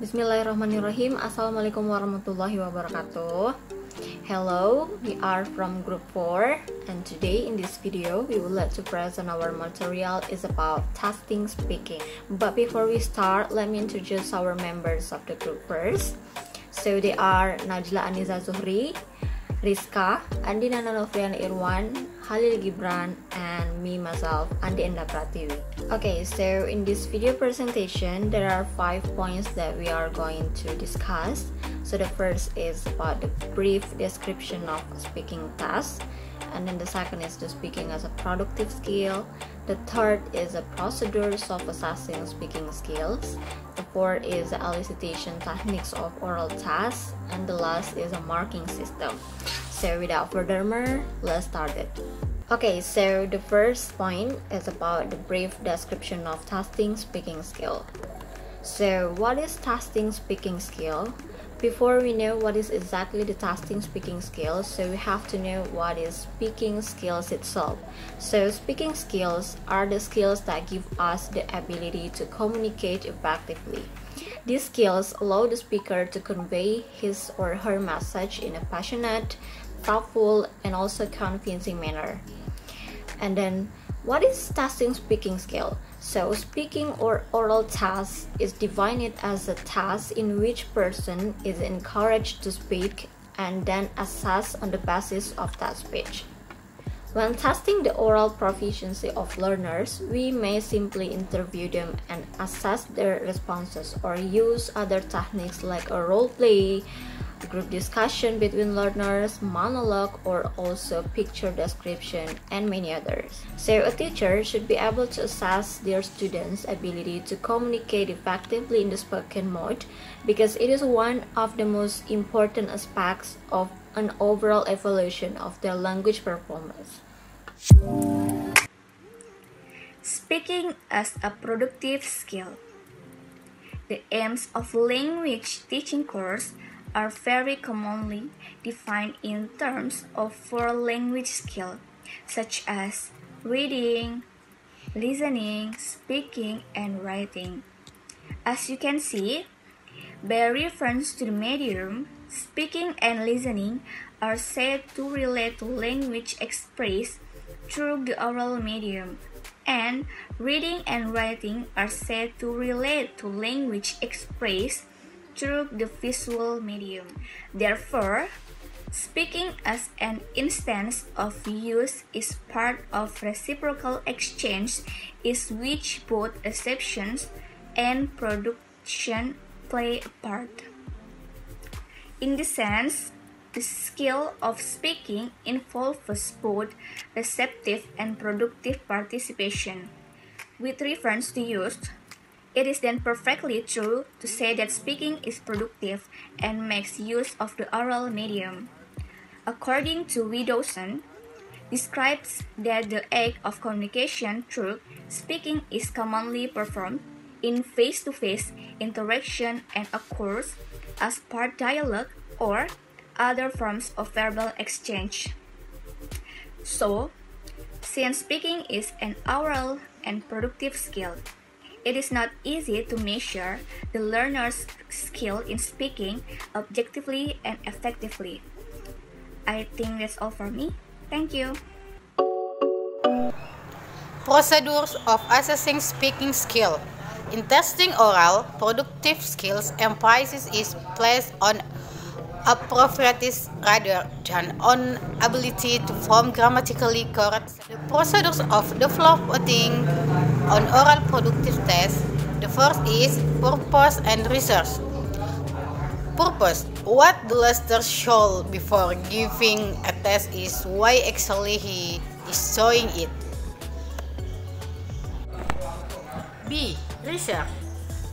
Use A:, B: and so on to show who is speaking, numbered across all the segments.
A: Bismillahirrahmanirrahim. Assalamualaikum warahmatullahi wabarakatuh. Hello, we are from group 4 and today in this video we would like to present our material is about testing speaking. But before we start, let me introduce our members of the group first. So they are Najla Aniza Zuhri, Rizka, Andi Nana Novrian Irwan, Halil Gibran, and me myself, Andi Enda Pratiwi. Okay, so in this video presentation, there are 5 points that we are going to discuss. So the first is about the brief description of speaking tasks, and then the second is the speaking as a productive skill. The third is the procedures of assessing speaking skills. The fourth is the elicitation techniques of oral tasks, and the last is a marking system. So without further ado, let's start it. Okay, so the first point is about the brief description of testing speaking skill. So what is testing speaking skill? Before we know what is exactly the testing speaking skills, so we have to know what is speaking skills itself. So speaking skills are the skills that give us the ability to communicate effectively. These skills allow the speaker to convey his or her message in a passionate, thoughtful, and also convincing manner. And then, what is testing speaking skill? So, speaking or oral task is defined as a task in which person is encouraged to speak and then assessed on the basis of that speech. When testing the oral proficiency of learners, we may simply interview them and assess their responses, or use other techniques like a role play, group discussion between learners, monologue, or also picture description, and many others. So a teacher should be able to assess their students' ability to communicate effectively in the spoken mode, because it is one of the most important aspects of an overall evaluation of their language performance.
B: Speaking as a productive skill. The aims of language teaching course are very commonly defined in terms of 4 language skills, such as reading, listening, speaking, and writing. As you can see, by reference to the medium, speaking and listening are said to relate to language expressed through the oral medium, and reading and writing are said to relate to language expressed through the visual medium. Therefore, speaking as an instance of use is part of reciprocal exchange, in which both reception and production play a part. In this sense, the skill of speaking involves both receptive and productive participation. With reference to use, it is then perfectly true to say that speaking is productive and makes use of the oral medium. According to Widdowson, describes that the act of communication through speaking is commonly performed in face-to-face interaction and occurs as part dialogue or other forms of verbal exchange. So, since speaking is an oral and productive skill, it is not easy to measure the learner's skill in speaking objectively and effectively. I think that's all for me. Thank you.
C: Procedures of assessing speaking skill. In testing oral, productive skills, emphasis is placed on appropriateness rather than on ability to form grammatically correct. The procedures of developing on oral productive tests. The first is purpose and research. Purpose. What the listener should before giving a test is why actually he is showing it. B. Research.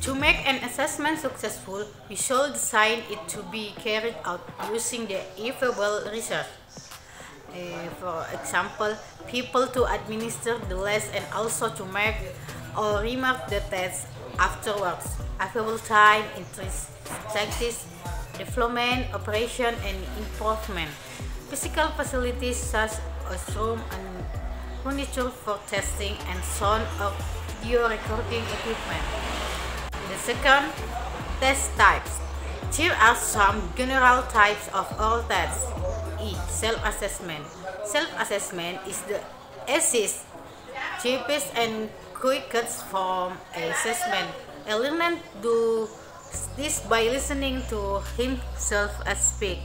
C: To make an assessment successful, we should design it to be carried out using the available research. For example, people to administer the test and also to make or remark the test afterwards. Available time, interest, tactics, development, operation, and improvement. Physical facilities such as room and furniture for testing and sound or video recording equipment. The second, Test types. Here are some general types of oral tests. E. Self-assessment. Self-assessment is the easiest, cheapest, and quickest form of assessment. A learner do this by listening to himself speak.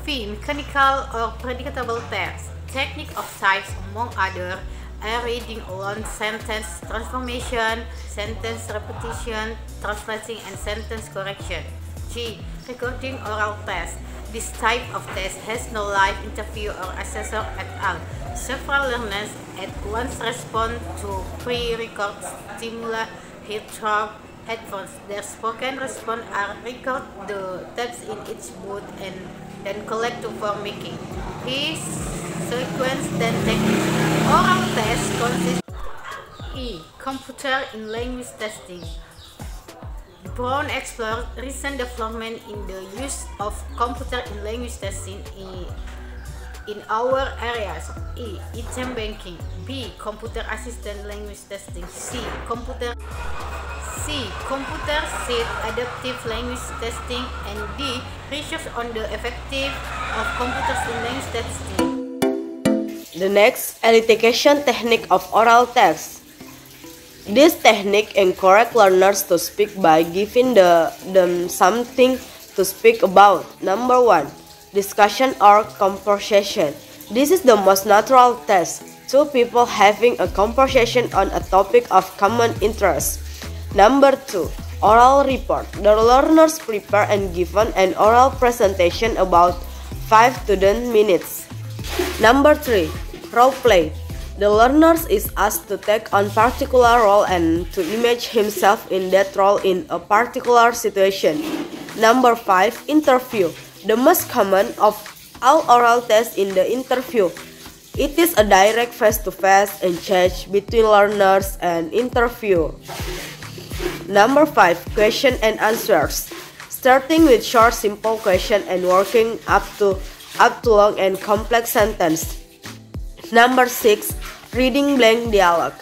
C: V. Mechanical or predictable tests. Technique of types among other are reading alone, sentence transformation, sentence repetition, translating, and sentence correction. G. Recording oral test. This type of test has no live interview or assessor at all. Several learners at once respond to pre-recorded stimuli through headphones. Their spoken response are recorded the tapes in each booth and then collected for making. His sequence then technique. Oral test consists E. Computer in language testing. Brown explored recent development in the use of computer in language testing in our areas. E. Item banking. B. Computer assisted language testing. C. Computer seat adaptive language testing, and D. Research on the effectiveness of computers in language testing.
D: The next, elicitation technique of oral text. This technique encourages learners to speak by giving them something to speak about. Number 1. Discussion or conversation. This is the most natural test. Two people having a conversation on a topic of common interest. Number 2. Oral report. The learners prepare and given an oral presentation about 5 to 10 minutes. Number 3. Role play. The learner is asked to take on particular role and to imagine himself in that role in a particular situation. Number 5. Interview. The most common of all oral tests in the interview. It is a direct face-to-face exchange between learners and interviewer. Number 5. Question and answers. Starting with short, simple question and working up to long and complex sentence. Number 6. Reading blank dialogue.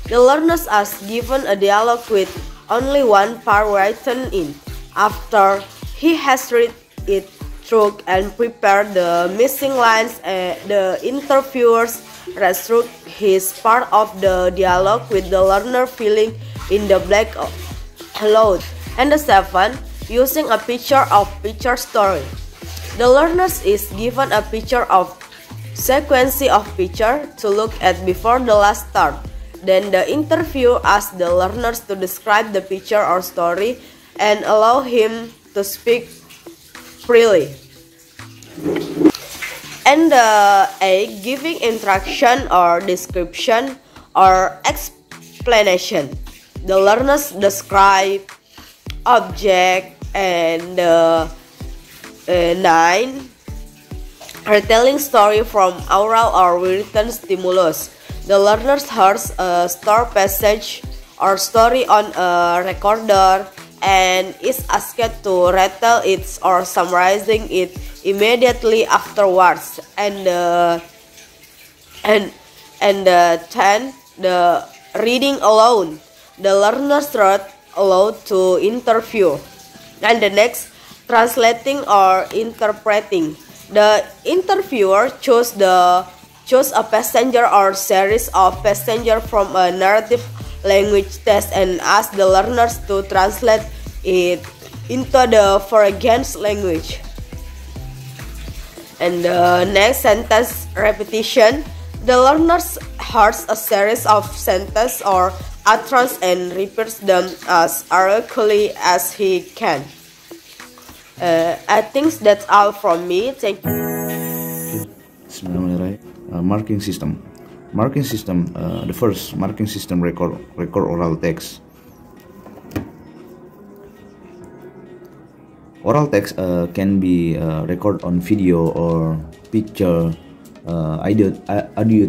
D: The learners are given a dialogue with only one part written in. After he has read it through and prepared the missing lines, the interviewers read through his part of the dialogue with the learner filling in the blank aloud. And the 7. Using a picture story. The learners is given a picture of sequence of picture to look at before the last start. Then the interviewer asks the learners to describe the picture or story and allow him to speak freely. And the A. Giving instruction or description or explanation. The learners describe object, and 9. Retelling story from oral or written stimulus. The learners hears a story passage or story on a recorder and is asked to retell it or summarizing it immediately afterwards. And 10. The reading alone. The learners read aloud to interview. And the next, translating or interpreting. The interviewer chose a passenger or series of passengers from a narrative language text and asked the learners to translate it into the foreign language. And the next, sentence repetition. The learners hears a series of sentences or utterances and repeats them as accurately as he can. I think that's all from me. Thank you.
E: Marking system. The first marking system record oral text. Oral text can be recorded on video or picture, audio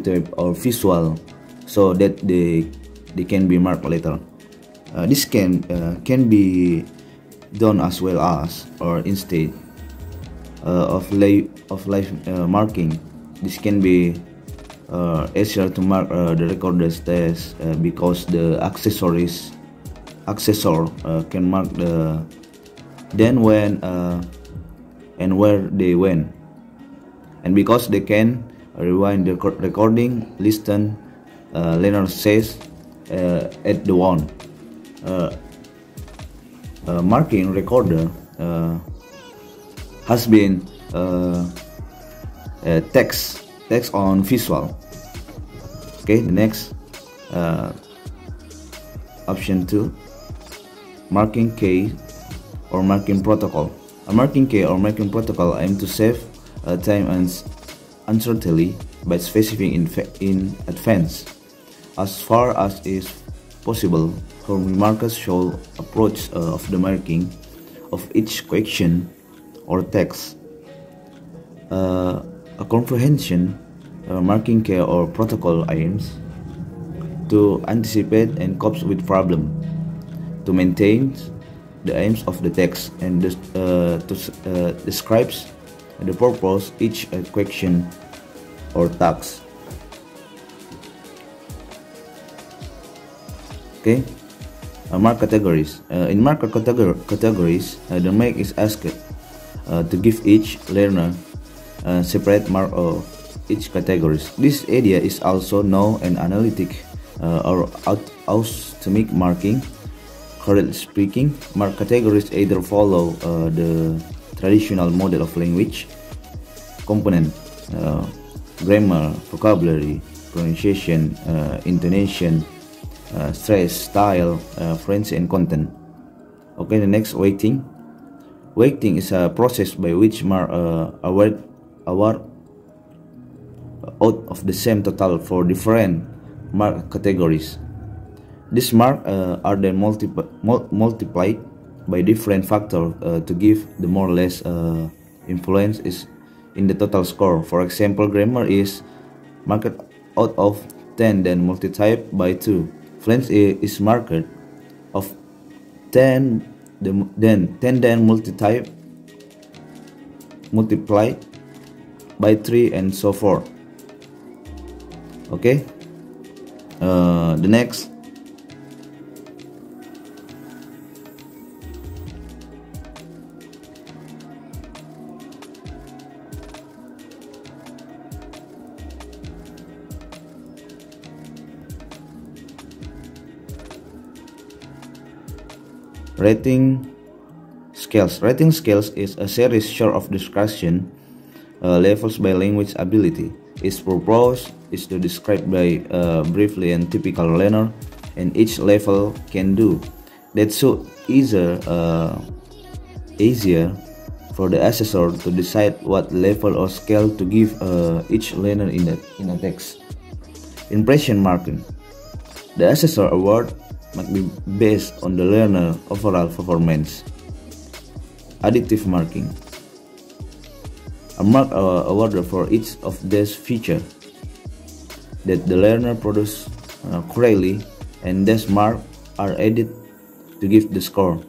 E: tape or visual, so that they can be marked later. This can be done as well as or instead of live marking. This can be easier to mark the recorder's test because the accessories accessor can mark the then, when, and where they went. And because they can rewind the recording, listen, learner says at the one. Marking recorder has been text on visual. Okay, the next option 2, marking key or marking protocol. A marking key or marking protocol aim to save time and uncertainty by specifying in advance, as far as is possible, how markers should approach of the marking of each question or text. A comprehension marking key or protocol aims to anticipate and cope with problem, to maintain the aims of the text, and describes the purpose each question or task. Okay, mark categories. In mark categories, the mark is asked to give each learner separate mark of each categories. This idea is also known an analytic or automatic marking. Correctly speaking, mark categories either follow the traditional model of language component, grammar, vocabulary, pronunciation, intonation, stress, style, fluency, and content. Okay, the next, weighting. Weighting is a process by which mark award out of the same total for different mark categories. These marks are then multiplied by different factors to give the more or less influence is in the total score. For example, grammar is marked out of 10, then multiplied by 2. Fluency is marked of 10, then 10, then multiplied by 3, and so forth. Okay, the next, rating scales. Rating scales is a series short of discussion levels by language ability. Its purpose is to describe by briefly and typical learner, and each level can do. That's so easier for the assessor to decide what level or scale to give each learner in a text. Impression marking. The assessor award must be based on the learner overall performance. Additive marking. A mark awarded for each of these features that the learner produced correctly, and these marks are added to give the score.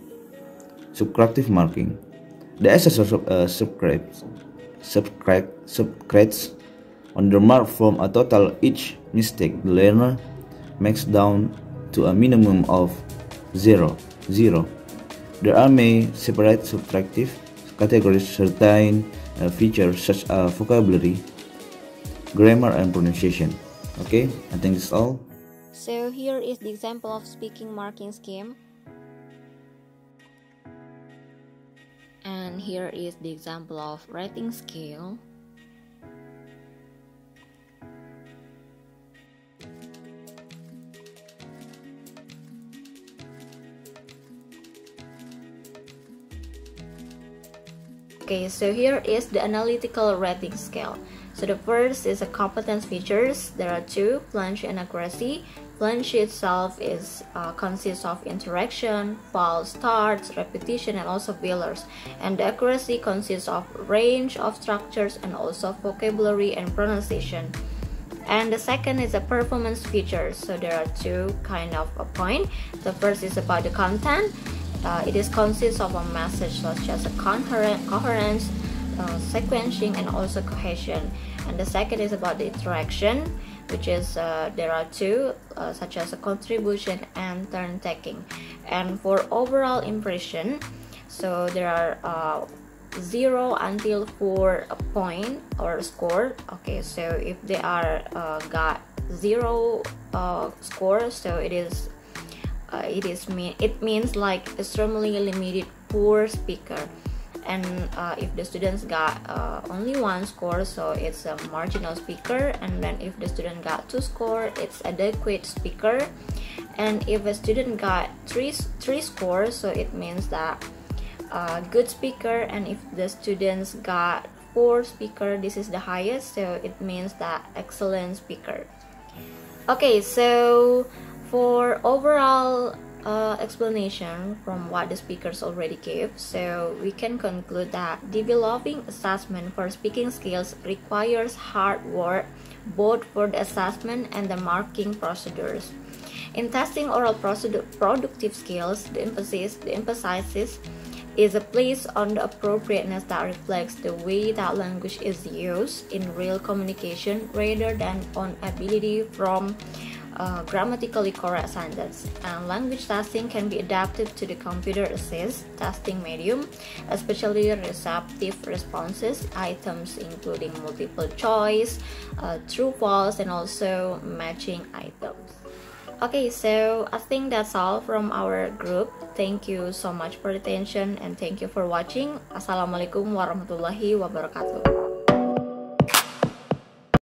E: Subtractive marking. The assessor subtracts on the mark from a total each mistake the learner makes down to a minimum of 0. There are many separate subtractive categories. Certain features such as vocabulary, grammar, and pronunciation. Okay, I think that's all.
A: So here is the example of speaking marking scheme. And here is the example of writing scale. Okay, so here is the analytical rating scale. So the first is the competence features. There are two: fluency and accuracy. Fluency itself is consists of interaction, false starts, repetition, and also fillers. And the accuracy consists of range of structures and also vocabulary and pronunciation. And the second is the performance features. So there are two kind of a point. The first is about the content. It is consists of a message such as a coherence, sequencing, and also cohesion. And the second is about the interaction. which is there are two, such as a contribution and turn taking. And for overall impression, so there are 0 until 4 point or score. Okay, so if they are got 0 score, so it means like extremely limited poor speaker. And if the students got only 1 score, so it's a marginal speaker. And then if the student got 2 score, it's adequate speaker. And if a student got 3 scores, so it means that good speaker. And if the students got 4 speaker, this is the highest, so it means that excellent speaker. Okay, so for overall explanation from what the speakers already gave, so we can conclude that developing assessment for speaking skills requires hard work, both for the assessment and the marking procedures. In testing oral productive skills, the emphasis is placed on the appropriateness that reflects the way that language is used in real communication rather than on ability from grammatically correct sentence. And language testing can be adapted to the computer-assisted testing medium, especially receptive responses items including multiple choice, true false, and also matching items. Okay, so I think that's all from our group. Thank you so much for the attention and thank you for watching. Assalamualaikum warahmatullahi wabarakatuh.